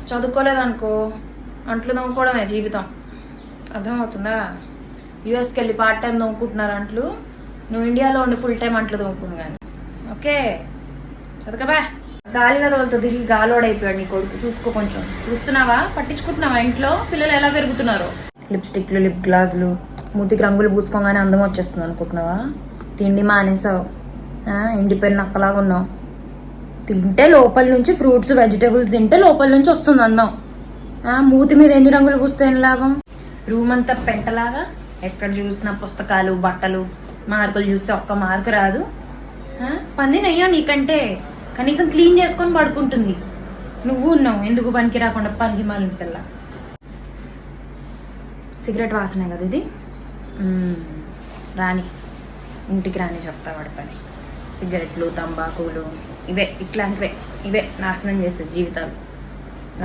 చదువుకోలేదనుకో అంట్లు తోముకోవడమే జీవితం, అర్థమవుతుందా? యూఎస్కి వెళ్ళి పార్ట్ టైం తోముకుంటున్నారు అంట్లు, నువ్వు ఇండియాలో ఉండి ఫుల్ టైం అంట్లు తోముకుంది కానీ. ఓకే చదువుకోబా. గాలి వదలతో తిరిగి గాలోడైపోయాడు నీ కొడుకు. చూసుకో, కొంచెం చూస్తున్నావా, పట్టించుకుంటున్నావా ఇంట్లో పిల్లలు ఎలా పెరుగుతున్నారో? లిప్స్టిక్లు, లిప్ గ్లాసులు, మూతికి రంగులు పూసుకోగానే అందం వచ్చేస్తుంది అనుకుంటున్నావా? తిండి మానేసావు, ఎండిపోయిన నక్కలాగా ఉన్నావు. తింటే లోపల నుంచి ఫ్రూట్స్ వెజిటేబుల్స్ తింటే లోపల నుంచి వస్తుంది అందం. మూతి మీద ఎన్ని రంగులు పూస్తే ఏం లాభం? రూమ్ అంతా పెంటలాగా, ఎక్కడ చూసినా పుస్తకాలు, బట్టలు, మార్కులు చూస్తే ఒక్క మార్కు రాదు. పందినయ్యా నీకంటే, కనీసం క్లీన్ చేసుకొని పడుకుంటుంది. నువ్వు ఉన్నావు ఎందుకు పనికి రాకుండా పనికి మాలిన పిల్ల. సిగరెట్ వాసనే కదా ఇది. రాని ఇంటికి రాని చెప్తా వాడి పని. సిగరెట్లు, తంబాకులు ఇవే, ఇట్లాంటివే, ఇవే నాశనం చేసే జీవితాలు.